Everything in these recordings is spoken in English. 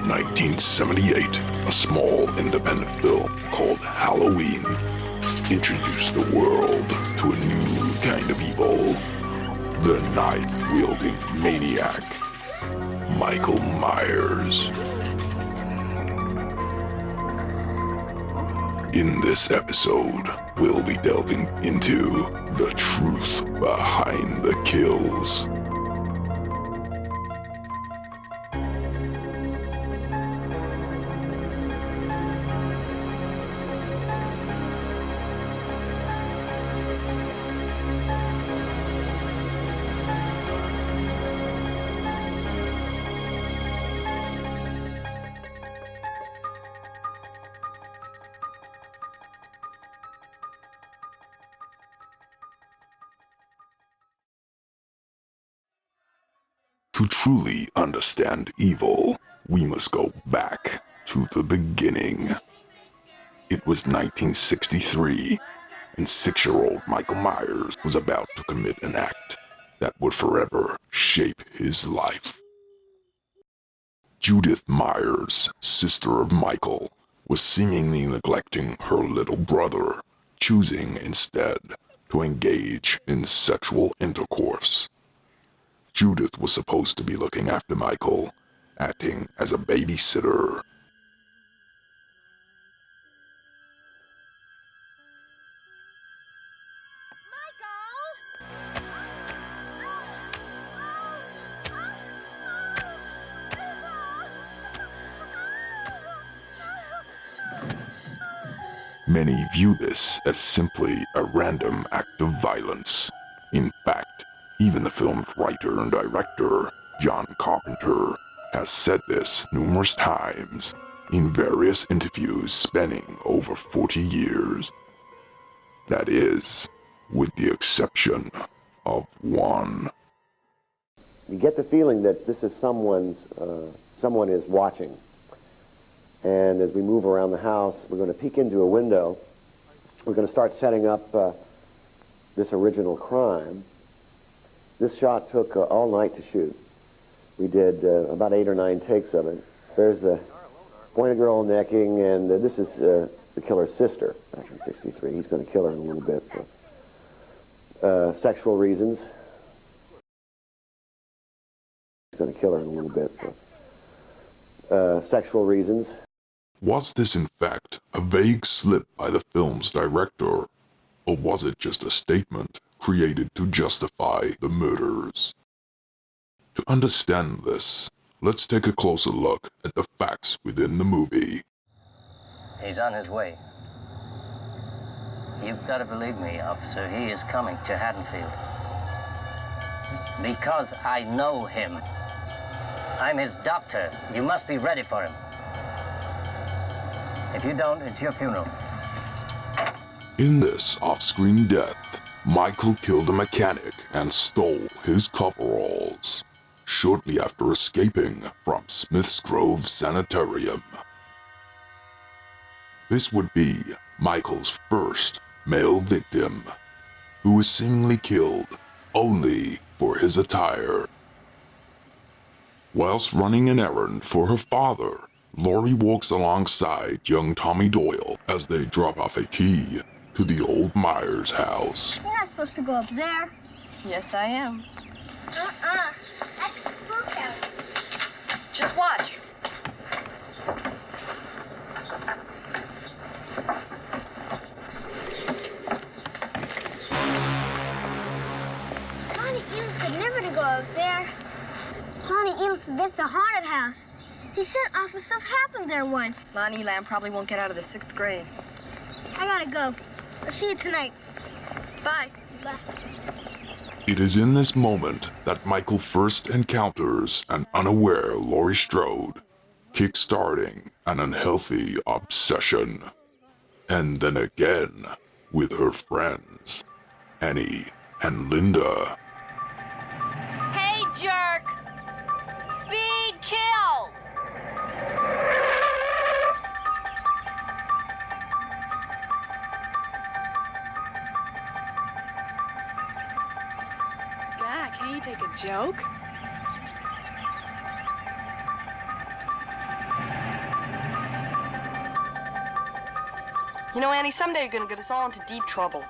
1978, a small independent film called Halloween introduced the world to a new kind of evil. The knife-wielding maniac, Michael Myers. In this episode, we'll be delving into the truth behind the kills. To truly understand evil, we must go back to the beginning. It was 1963, and 6-year-old Michael Myers was about to commit an act that would forever shape his life. Judith Myers, sister of Michael, was seemingly neglecting her little brother, choosing instead to engage in sexual intercourse. Judith was supposed to be looking after Michael, acting as a babysitter. Many view this as simply a random act of violence. In fact, even the film's writer and director, John Carpenter, has said this numerous times in various interviews spanning over 40 years. That is, with the exception of one. You get the feeling that this is someone is watching. And as we move around the house, we're going to peek into a window. We're going to start setting up this original crime. This shot took all night to shoot. We did about 8 or 9 takes of it. There's the boy and girl necking, and this is the killer's sister back in '63. He's going to kill her in a little bit for sexual reasons. He's going to kill her in a little bit for sexual reasons. Was this in fact a vague slip by the film's director, or was it just a statement created to justify the murders? To understand this, let's take a closer look at the facts within the movie. He's on his way. You've got to believe me, officer. He is coming to Haddonfield. Because I know him. I'm his doctor. You must be ready for him. If you don't, it's your funeral. In this off-screen death, Michael killed a mechanic and stole his coveralls shortly after escaping from Smith's Grove Sanitarium. This would be Michael's first male victim, who was seemingly killed only for his attire. Whilst running an errand for her father, Laurie walks alongside young Tommy Doyle as they drop off a key to the old Myers house. You're not supposed to go up there. Yes, I am. That's the spook house. Just watch. Lonnie Eel said never to go up there. Lonnie Eel said that's a haunted house. He said awful stuff happened there once. Lonnie Lamb probably won't get out of the 6th grade. I gotta go. I'll see you tonight. Bye. Bye. It is in this moment that Michael first encounters an unaware Laurie Strode, kick-starting an unhealthy obsession. And then again with her friends, Annie and Linda. Hey, jerk! Speed kills! God, can you take a joke? You know, Annie, someday you're gonna get us all into deep trouble.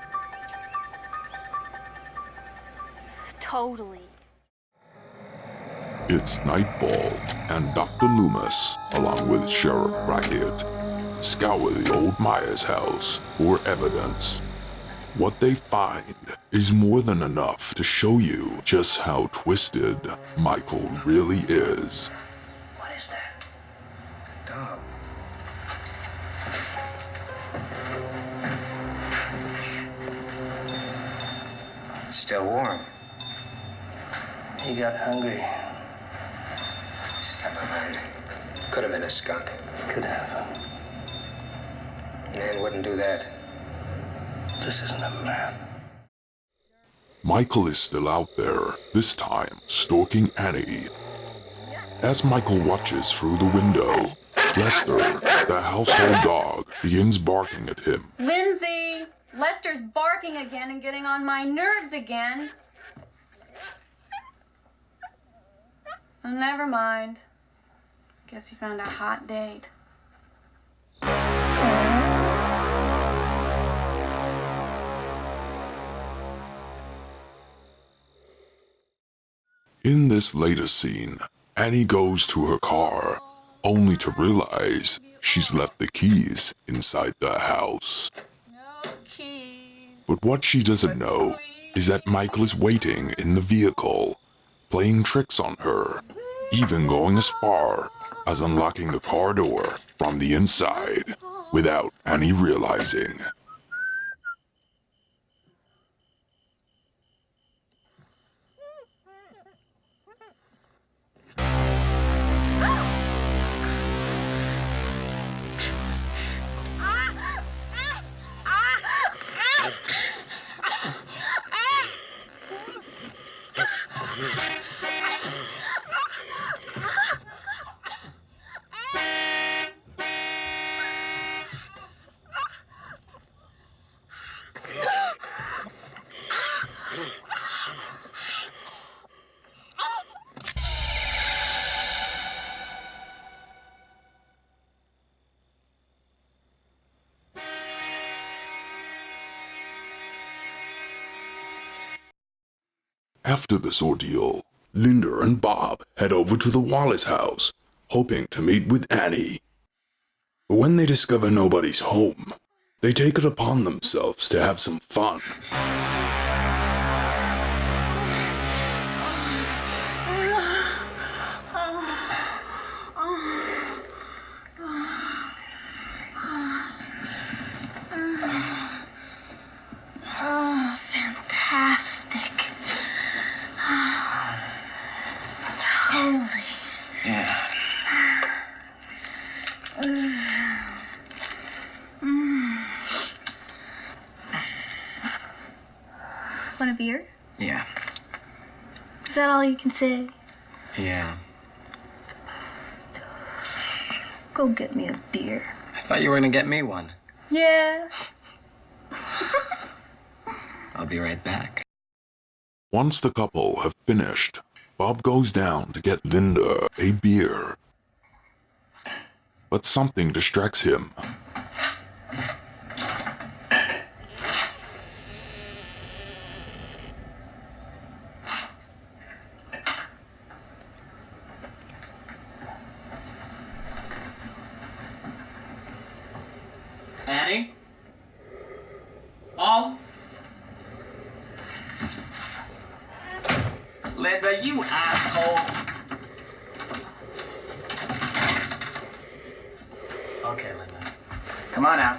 Totally. It's nightfall, and Dr. Loomis, along with Sheriff Brackett, scour the old Myers house for evidence. What they find is more than enough to show you just how twisted Michael really is. What is that? It's a dog. It's still warm. He got hungry. Could have been a skunk. Could have. Man wouldn't do that. This isn't a man. Michael is still out there, this time stalking Annie. As Michael watches through the window, Lester, the household dog, begins barking at him. Lindsay, Lester's barking again and getting on my nerves again. Oh, never mind. Guess he found a hot date. In this latest scene, Annie goes to her car, only to realize she's left the keys inside the house. No keys. But what she doesn't know is that Michael is waiting in the vehicle, playing tricks on her, even going as far as unlocking the car door from the inside without Annie realizing. After this ordeal, Linda and Bob head over to the Wallace house, hoping to meet with Annie. But when they discover nobody's home, they take it upon themselves to have some fun. Oh, fantastic. Totally. Yeah. Want a beer? Yeah. Is that all you can say? Yeah. Go get me a beer. I thought you were gonna get me one. Yeah. I'll be right back. Once the couple have finished, Bob goes down to get Linda a beer. But something distracts him. Annie? Oh? Linda, you asshole. Okay, Linda. Come on out.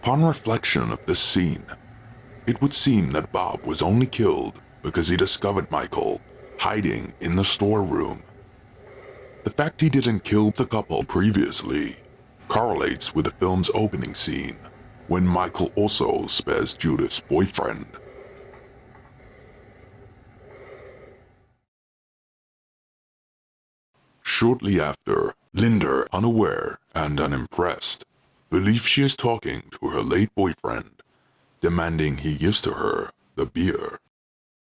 Upon reflection of this scene, it would seem that Bob was only killed because he discovered Michael hiding in the storeroom. The fact he didn't kill the couple previously correlates with the film's opening scene, when Michael also spares Judith's boyfriend. Shortly after, Linda, unaware and unimpressed, believes she is talking to her late boyfriend, demanding he gives to her the beer.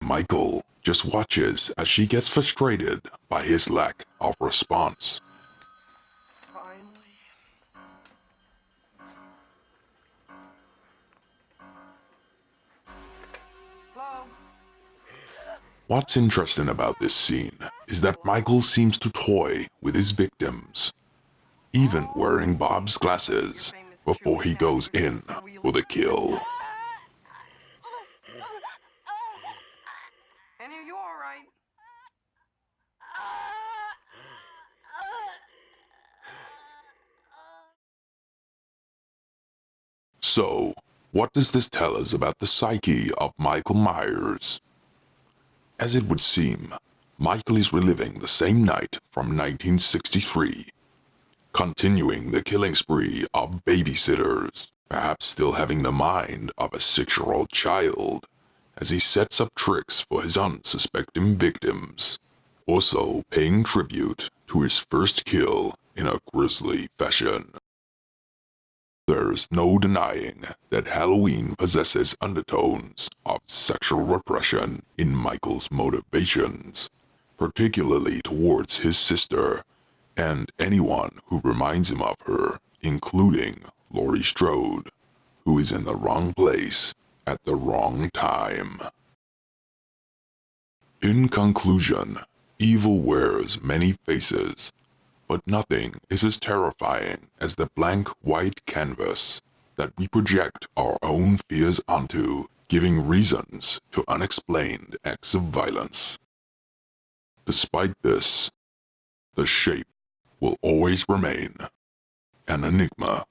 Michael just watches as she gets frustrated by his lack of response. Finally. Hello? What's interesting about this scene is that Michael seems to toy with his victims, even wearing Bob's glasses before he goes in for the kill. Annie, are you alright? So, what does this tell us about the psyche of Michael Myers? As it would seem, Michael is reliving the same night from 1963, continuing the killing spree of babysitters, perhaps still having the mind of a 6-year-old child, as he sets up tricks for his unsuspecting victims, also paying tribute to his first kill in a grisly fashion. There's no denying that Halloween possesses undertones of sexual repression in Michael's motivations, particularly towards his sister and anyone who reminds him of her, including Laurie Strode, who is in the wrong place at the wrong time. In conclusion, evil wears many faces, but nothing is as terrifying as the blank white canvas that we project our own fears onto, giving reasons to unexplained acts of violence. Despite this, the shape will always remain an enigma.